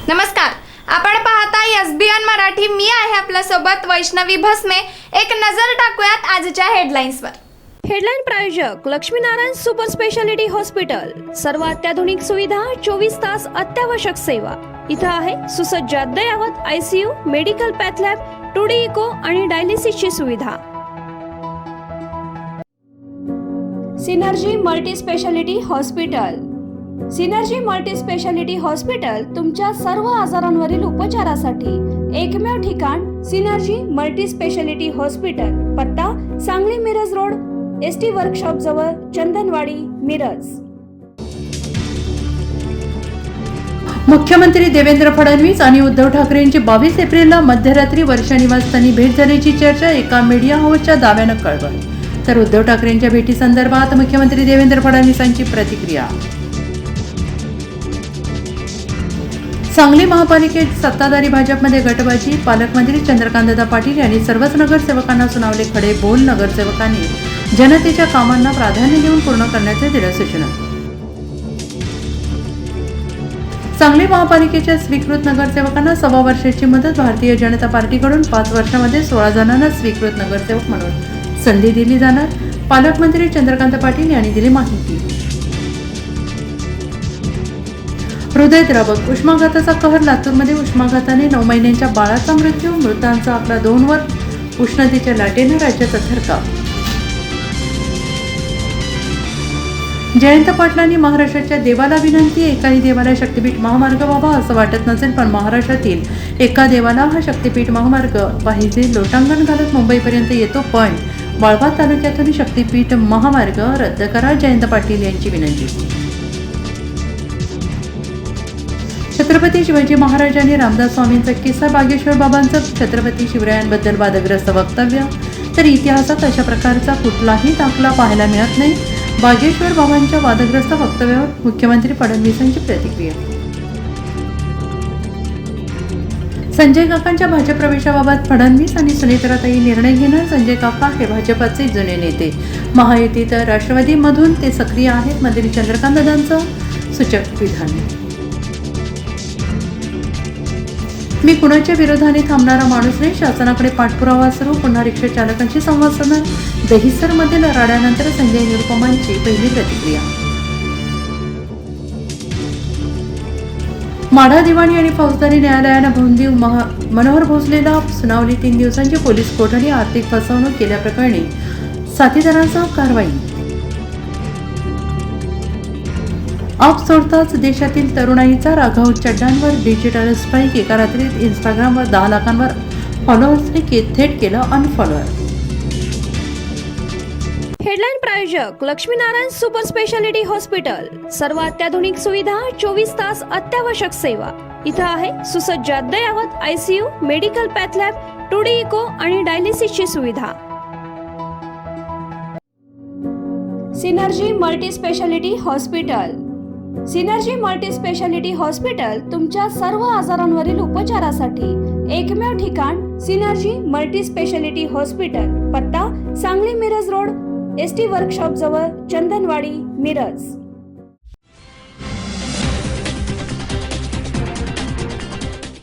नमस्कार, आपण पाहता एसबीएन मराठी. मी आहे आपल्या सोबत वैष्णवी भस्मे. एक नजर टाकूयात आजच्या हेडलाईन्सवर. हेडलाईन प्रायोजक लक्ष्मीनारायण सुपर स्पेशालिटी हॉस्पिटल. सर्व अत्याधुनिक सुविधा, 24 तास अत्यावश्यक सेवा. इथं आहे सुसज्ज अद्ययावत ICU, medical path lab, 2D echo आणि डायलिसिसची सुविधा. Synergy multi speciality hospital. Synergy multi speciality hospital तुमच्या सर्व आजारांवरील उपचारासाठी एकमेव ठिकाण. Synergy multi speciality hospital. पत्ता Sangli Miraj road, ST workshop जवळ, चंदनवाडी, मिरज. मुख्यमंत्री देवेंद्र फडणवीस आणि उद्धव ठाकरेंची 22 एप्रिलला मध्यरात्री वर्षा निवासस्थानी भेट झाल्याची चर्चा एका मीडिया हाऊसच्या दाव्यानं कळवली. तर उद्धव ठाकरेंच्या भेटीसंदर्भात मुख्यमंत्री देवेंद्र फडणवीसांची प्रतिक्रिया. सांगली महापालिकेत सत्ताधारी भाजपमध्ये गटबाजी. पालकमंत्री चंद्रकांतदादा पाटील यांनी सर्वच नगरसेवकांना सुनावले खडे बोल. नगरसेवकांनी जनतेच्या कामांना प्राधान्य देऊन पूर्ण करण्याचे दिल्या सूचना. सांगली महापालिकेच्या स्वीकृत नगरसेवकांना 1.25 वर्षाची मुदत. भारतीय जनता पार्टीकडून 5 वर्षांमध्ये 16 जणांना स्वीकृत नगरसेवक म्हणून संधी दिली जाणार. पालकमंत्री चंद्रकांत पाटील यांनी दिली माहिती. हृदयद्रावक उष्माघाताचा कहर. लातूरमध्ये उष्माघाताने 9 महिन्यांच्या बाळाचा मृत्यू. मृतांचा आकडा 2 वर. उष्णतेच्या लाटेनं राज्याचा थरकाप. जयंत पाटलांनी महाराष्ट्राच्या देवाला विनंती. एकाही देवाला शक्तीपीठ महामार्ग व्हावा असं वाटत नसेल, पण महाराष्ट्रातील एका देवाला हा शक्तीपीठ महामार्ग पाहिजे. लोटांगण घालत मुंबईपर्यंत येतो, पण वाळवा तालुक्यातून शक्तीपीठ महामार्ग रद्द करा. जयंत पाटील यांची विनंती. छत्रपती शिवाजी महाराज आणि रामदास स्वामींचा किस्सा. बागेश्वर बाबांचं छत्रपती शिवरायांबद्दल वादग्रस्त वक्तव्य. तर इतिहासात अशा प्रकारचा कुठलाही दाखला पाहायला मिळत नाही. बागेश्वर बाबांच्या वादग्रस्त वक्तव्यावर मुख्यमंत्री फडणवीसांची प्रतिक्रिया. संजय काकांच्या भाजप प्रवेशाबाबत फडणवीस आणि सुनेत्राताई निर्णय घेणार. संजय काका हे भाजपचे जुने नेते. महायुतीत राष्ट्रवादीमधून ते सक्रिय आहेत. मंत्री चंद्रकांतदादांचं सूचक विधान. मी कुणाच्या विरोधाने थांबणारा माणूस नाही. शासनाकडे पाठपुरावा सुरू. पुन्हा रिक्षा चालकांशी संवाद साधणार. दहिसरमधील राड्यानंतर संजय निरुपमांची पहिली प्रतिक्रिया. माढा दिवाणी आणि फौजदारी न्यायालयानं भौंदीव मनोहर भोसलेला सुनावली. 3 दिवसांची पोलीस कोठडी. आर्थिक फसवणूक केल्याप्रकरणी साथीदारांसह कारवाई. आप सोडताच देशातील तरुणाईचा राघव चड्डांवर डिजिटल स्ट्राईक. एका रात्रीत इंस्टाग्रामवर 10 लाखांवर फॉलोअर्सने थेट केलं अनफॉलोअर. हेडलाईन प्रायोजक लक्ष्मीनारायण सुपर स्पेशालिटी हॉस्पिटल. सर्व अत्याधुनिक सुविधा, 24 तास अत्यावश्यक सेवा. इथं आहे सुसज्ज अद्ययावत ICU, medical path lab, 2D echo आणि डायलिसिसची सुविधा. Synergy multi speciality hospital. Synergy multi speciality hospital तुमच्या सर्व आजारांवरील उपचारासाठी एकमेव ठिकाण. Synergy multi speciality hospital. पत्ता Sangli Miraj road, ST workshop जवळ, चंदनवाडी, मिरज.